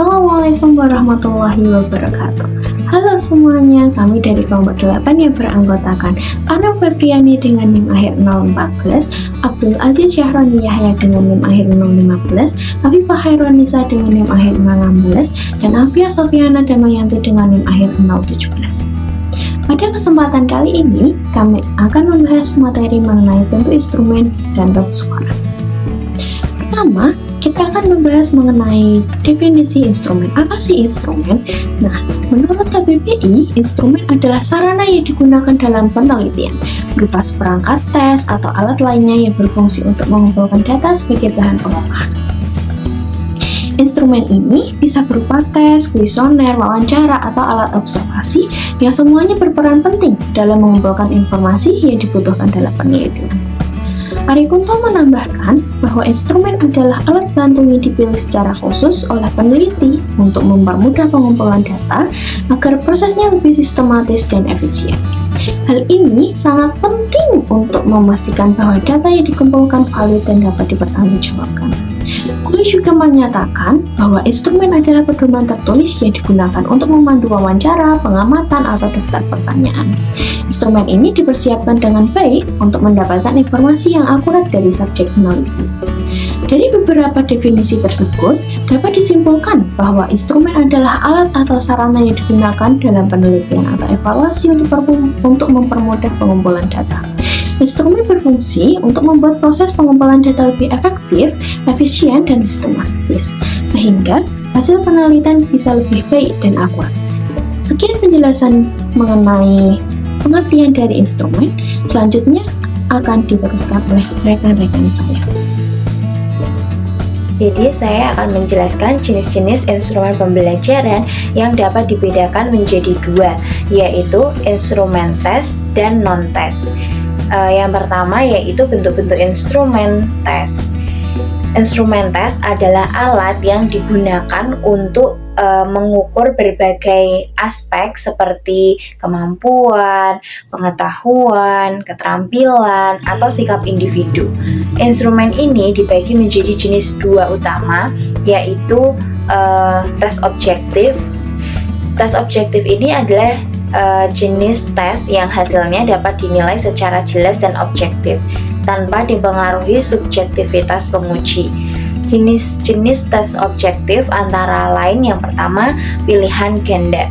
Assalamualaikum warahmatullahi wabarakatuh. Halo semuanya, kami dari kelompok 8 yang beranggotakan Ana Febriani dengan NIM akhir 014, Abdul Aziz Syahroni Yahya dengan NIM akhir 015, Afifah Hairunisa dengan NIM akhir 016, dan Afia Sofiana Damayanti dengan NIM akhir 017. Pada kesempatan kali ini, kami akan membahas materi mengenai bentuk instrumen dan not suara. Pertama, kita akan membahas mengenai definisi instrumen. Apa sih instrumen? Nah, menurut KBBI, instrumen adalah sarana yang digunakan dalam penelitian, berupa seperangkat tes atau alat lainnya yang berfungsi untuk mengumpulkan data sebagai bahan pengolahan. Instrumen ini bisa berupa tes, kuesioner, wawancara, atau alat observasi yang semuanya berperan penting dalam mengumpulkan informasi yang dibutuhkan dalam penelitian. Ari Kunto menambahkan bahwa instrumen adalah alat bantu yang dipilih secara khusus oleh peneliti untuk mempermudah pengumpulan data agar prosesnya lebih sistematis dan efisien. Hal ini sangat penting untuk memastikan bahwa data yang dikumpulkan valid dan dapat dipertanggungjawabkan. Kuis juga menyatakan bahwa instrumen adalah pedoman tertulis yang digunakan untuk memandu wawancara, pengamatan, atau daftar pertanyaan. Instrumen ini dipersiapkan dengan baik untuk mendapatkan informasi yang akurat dari subjek peneliti. Dari beberapa definisi tersebut, dapat disimpulkan bahwa instrumen adalah alat atau sarana yang digunakan dalam penelitian atau evaluasi untuk mempermudah pengumpulan data. Instrumen berfungsi untuk membuat proses pengumpulan data lebih efektif, efisien, dan sistematis, sehingga hasil penelitian bisa lebih baik dan akurat. Sekian penjelasan mengenai pengertian dari instrumen. Selanjutnya akan diteruskan oleh rekan-rekan saya. Jadi saya akan menjelaskan jenis-jenis instrumen pembelajaran yang dapat dibedakan menjadi dua, yaitu instrumen tes dan non-tes. Yang pertama yaitu bentuk-bentuk instrumen tes. Instrumen tes adalah alat yang digunakan untuk mengukur berbagai aspek seperti kemampuan, pengetahuan, keterampilan, atau sikap individu. Instrumen ini dibagi menjadi jenis dua utama, yaitu tes objektif. Tes objektif ini adalah jenis tes yang hasilnya dapat dinilai secara jelas dan objektif tanpa dipengaruhi subjektivitas penguji. Jenis-jenis tes objektif antara lain yang pertama, pilihan ganda.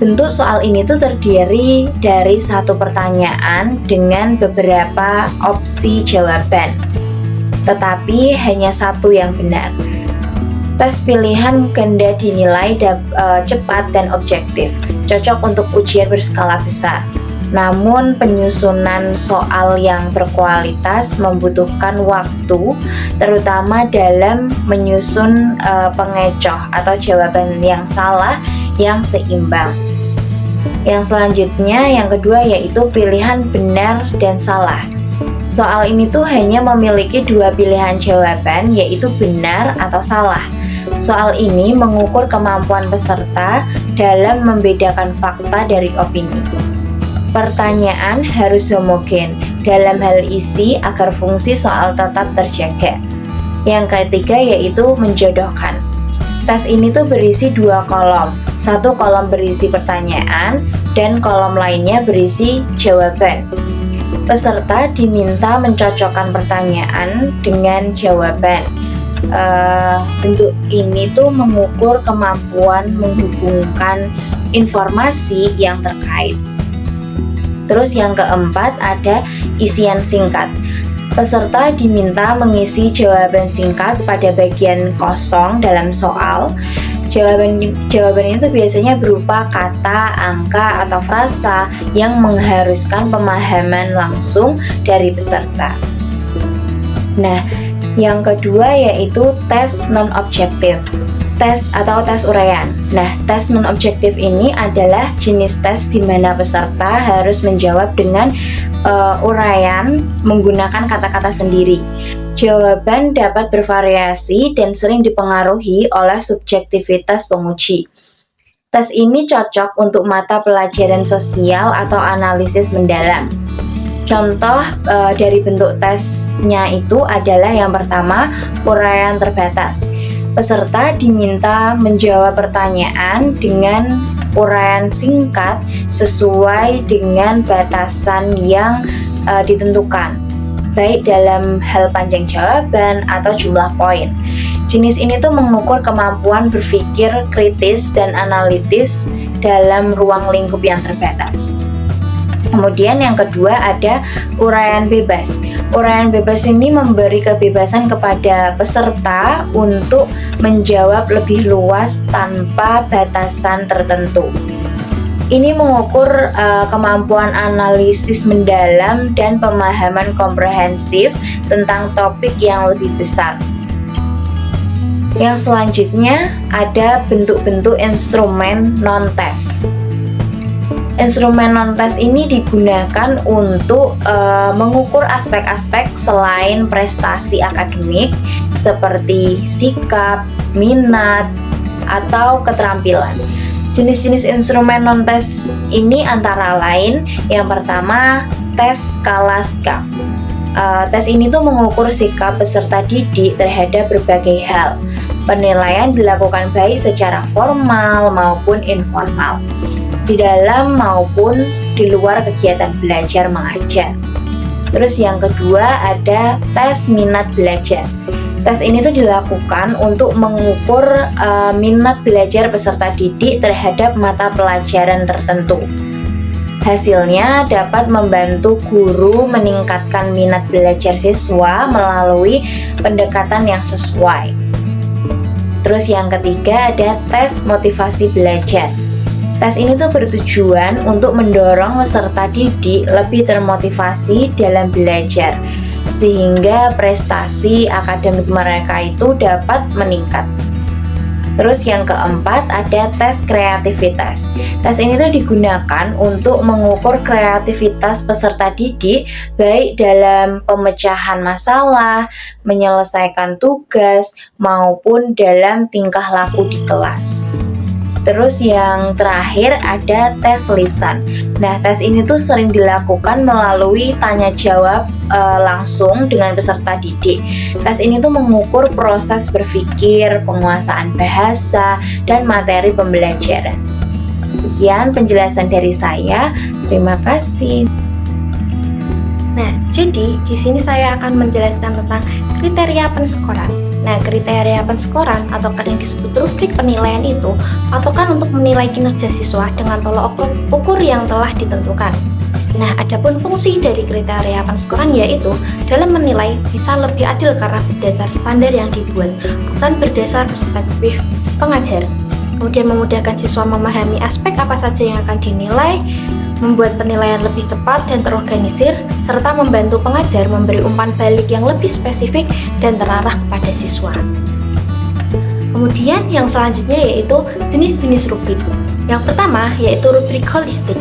Bentuk soal ini tuh terdiri dari satu pertanyaan dengan beberapa opsi jawaban, tetapi hanya satu yang benar. Tes pilihan ganda dinilai cepat dan objektif, cocok untuk ujian berskala besar. Namun penyusunan soal yang berkualitas membutuhkan waktu, terutama dalam menyusun pengecoh atau jawaban yang salah yang seimbang. Yang selanjutnya, yang kedua yaitu pilihan benar dan salah. Soal ini tuh hanya memiliki dua pilihan jawaban, yaitu benar atau salah. Soal ini mengukur kemampuan peserta dalam membedakan fakta dari opini. Pertanyaan harus homogen dalam hal isi agar fungsi soal tetap terjaga. Yang ketiga yaitu menjodohkan. Tes ini tuh berisi dua kolom. Satu kolom berisi pertanyaan dan kolom lainnya berisi jawaban. Peserta diminta mencocokkan pertanyaan dengan jawaban. Bentuk ini tuh mengukur kemampuan menghubungkan informasi yang terkait. Terus yang keempat ada isian singkat. Peserta diminta mengisi jawaban singkat pada bagian kosong dalam soal. Jawaban itu biasanya berupa kata, angka, atau frasa yang mengharuskan pemahaman langsung dari peserta. Nah, yang kedua yaitu tes non-objektif. Tes atau tes uraian. Nah, tes non-objektif ini adalah jenis tes di mana peserta harus menjawab dengan uraian menggunakan kata-kata sendiri. Jawaban dapat bervariasi dan sering dipengaruhi oleh subjektivitas penguji. Tes ini cocok untuk mata pelajaran sosial atau analisis mendalam. Contoh dari bentuk tesnya itu adalah yang pertama, uraian terbatas. Peserta diminta menjawab pertanyaan dengan uraian singkat sesuai dengan batasan yang ditentukan, baik dalam hal panjang jawaban atau jumlah poin. Jenis ini tuh mengukur kemampuan berpikir kritis dan analitis dalam ruang lingkup yang terbatas. Kemudian yang kedua ada uraian bebas. Uraian bebas ini memberi kebebasan kepada peserta untuk menjawab lebih luas tanpa batasan tertentu. Ini mengukur kemampuan analisis mendalam dan pemahaman komprehensif tentang topik yang lebih besar. Yang selanjutnya ada bentuk-bentuk instrumen non-tes. Instrumen non-tes ini digunakan untuk mengukur aspek-aspek selain prestasi akademik seperti sikap, minat, atau keterampilan. Jenis-jenis instrumen non-tes ini antara lain yang pertama tes skala sikap. Tes ini tuh mengukur sikap peserta didik terhadap berbagai hal. Penilaian dilakukan baik secara formal maupun informal, di dalam maupun di luar kegiatan belajar mengajar. Terus yang kedua ada tes minat belajar. Tes ini tuh dilakukan untuk mengukur minat belajar peserta didik terhadap mata pelajaran tertentu. Hasilnya dapat membantu guru meningkatkan minat belajar siswa melalui pendekatan yang sesuai. Terus yang ketiga ada tes motivasi belajar. Tes ini tuh bertujuan untuk mendorong peserta didik lebih termotivasi dalam belajar, sehingga prestasi akademik mereka itu dapat meningkat. Terus yang keempat ada tes kreativitas. Tes ini tuh digunakan untuk mengukur kreativitas peserta didik baik dalam pemecahan masalah, menyelesaikan tugas, maupun dalam tingkah laku di kelas. Terus yang terakhir ada tes lisan. Nah, tes ini tuh sering dilakukan melalui tanya jawab langsung dengan peserta didik. Tes ini tuh mengukur proses berpikir, penguasaan bahasa, dan materi pembelajaran. Sekian penjelasan dari saya. Terima kasih. Nah, jadi di sini saya akan menjelaskan tentang kriteria penskoran. Nah, kriteria penskoran atau yang disebut rubrik penilaian itu patokan untuk menilai kinerja siswa dengan tolak ukur yang telah ditentukan. Nah, adapun fungsi dari kriteria penskoran yaitu dalam menilai bisa lebih adil karena berdasar standar yang dibuat, bukan berdasar perspektif pengajar. Kemudian memudahkan siswa memahami aspek apa saja yang akan dinilai, membuat penilaian lebih cepat dan terorganisir, serta membantu pengajar memberi umpan balik yang lebih spesifik dan terarah kepada siswa. Kemudian yang selanjutnya yaitu jenis-jenis rubrik. Yang pertama yaitu rubrik holistik.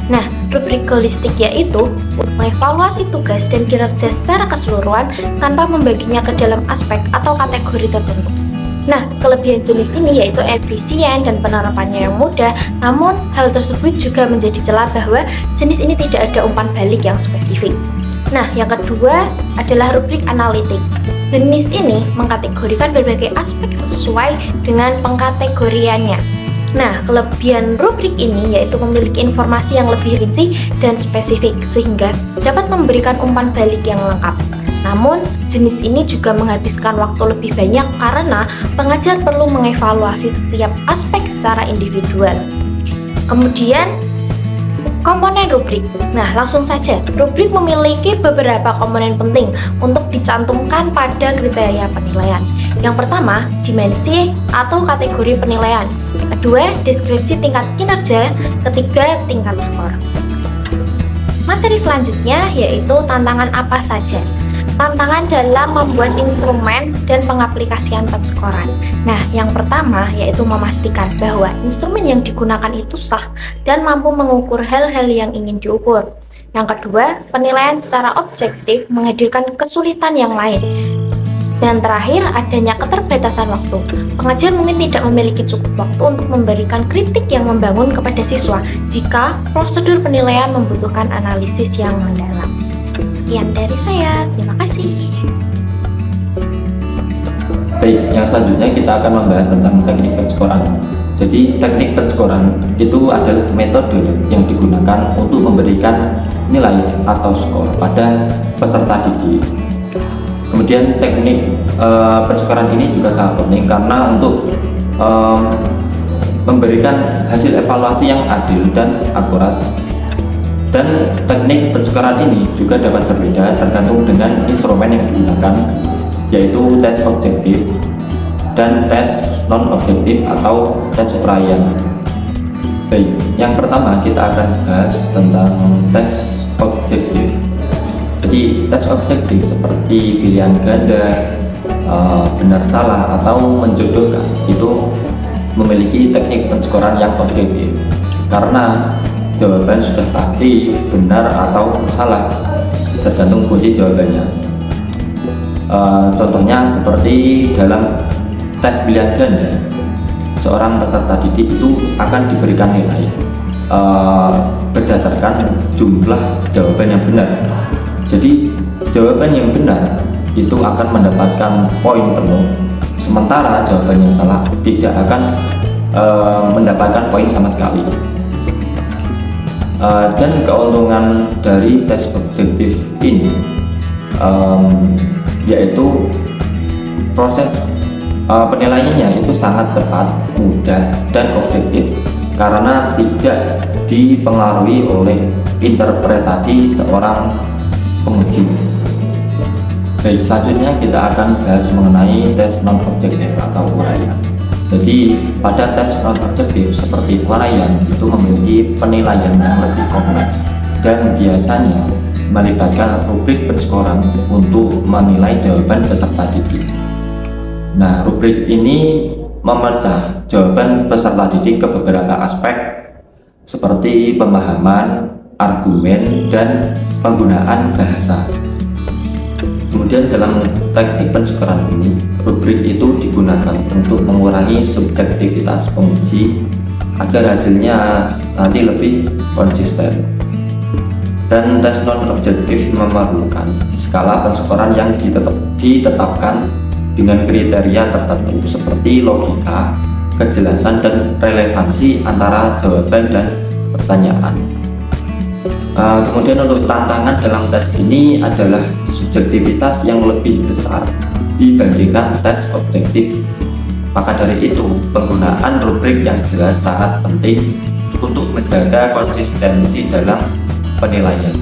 Nah, rubrik holistik yaitu mengevaluasi tugas dan kinerja secara keseluruhan tanpa membaginya ke dalam aspek atau kategori tertentu. Nah, kelebihan jenis ini yaitu efisien dan penerapannya yang mudah, namun hal tersebut juga menjadi celah bahwa jenis ini tidak ada umpan balik yang spesifik. Nah, yang kedua adalah rubrik analitik. Jenis ini mengkategorikan berbagai aspek sesuai dengan pengkategoriannya. Nah, kelebihan rubrik ini yaitu memiliki informasi yang lebih rinci dan spesifik sehingga dapat memberikan umpan balik yang lengkap. Namun, jenis ini juga menghabiskan waktu lebih banyak karena pengajar perlu mengevaluasi setiap aspek secara individual. Kemudian, komponen rubrik. Nah, langsung saja, rubrik memiliki beberapa komponen penting untuk dicantumkan pada kriteria penilaian. Yang pertama, dimensi atau kategori penilaian. Kedua, deskripsi tingkat kinerja. Ketiga, tingkat skor. Materi selanjutnya yaitu tantangan apa saja. Tantangan dalam membuat instrumen dan pengaplikasian penskoran. Nah, yang pertama yaitu memastikan bahwa instrumen yang digunakan itu sah dan mampu mengukur hal-hal yang ingin diukur. Yang kedua, penilaian secara objektif menghadirkan kesulitan yang lain. Dan terakhir, adanya keterbatasan waktu. Pengajar mungkin tidak memiliki cukup waktu untuk memberikan kritik yang membangun kepada siswa jika prosedur penilaian membutuhkan analisis yang mendalam. Sekian dari saya, terima kasih. Baik, yang selanjutnya kita akan membahas tentang teknik penskoran. Jadi teknik penskoran itu adalah metode yang digunakan untuk memberikan nilai atau skor pada peserta didik. Kemudian teknik penskoran ini juga sangat penting karena untuk memberikan hasil evaluasi yang adil dan akurat. Dan teknik penskoran ini juga dapat berbeda tergantung dengan instrumen yang digunakan, yaitu tes objektif dan tes non-objektif atau tes uraian. Baik, yang pertama kita akan bahas tentang tes objektif. Jadi tes objektif seperti pilihan ganda, benar salah atau menjodohkan itu memiliki teknik penskoran yang objektif karena jawaban sudah pasti benar atau salah tergantung kunci jawabannya. Contohnya seperti dalam tes pilihan ganda, seorang peserta didik itu akan diberikan nilai berdasarkan jumlah jawaban yang benar. Jadi jawaban yang benar itu akan mendapatkan poin penuh, sementara jawaban yang salah tidak akan mendapatkan poin sama sekali. Dan keuntungan dari tes objektif ini yaitu proses penilaiannya itu sangat tepat, mudah, dan objektif karena tidak dipengaruhi oleh interpretasi seorang penguji. Baik, selanjutnya kita akan bahas mengenai tes non-objektif atau uraian. Jadi pada tes non-objektif seperti uraian itu memiliki penilaian yang lebih kompleks dan biasanya melibatkan rubrik penskoran untuk menilai jawaban peserta didik. Nah, rubrik ini memecah jawaban peserta didik ke beberapa aspek seperti pemahaman, argumen, dan penggunaan bahasa. Kemudian dalam teknik penskoran ini, rubrik itu digunakan untuk mengurangi subjektivitas penguji agar hasilnya nanti lebih konsisten. Dan tes non-objektif memerlukan skala penskoran yang ditetapkan dengan kriteria tertentu seperti logika, kejelasan, dan relevansi antara jawaban dan pertanyaan. Kemudian untuk tantangan dalam tes ini adalah subjektivitas yang lebih besar dibandingkan tes objektif. Maka dari itu, penggunaan rubrik yang jelas sangat penting untuk menjaga konsistensi dalam penilaian.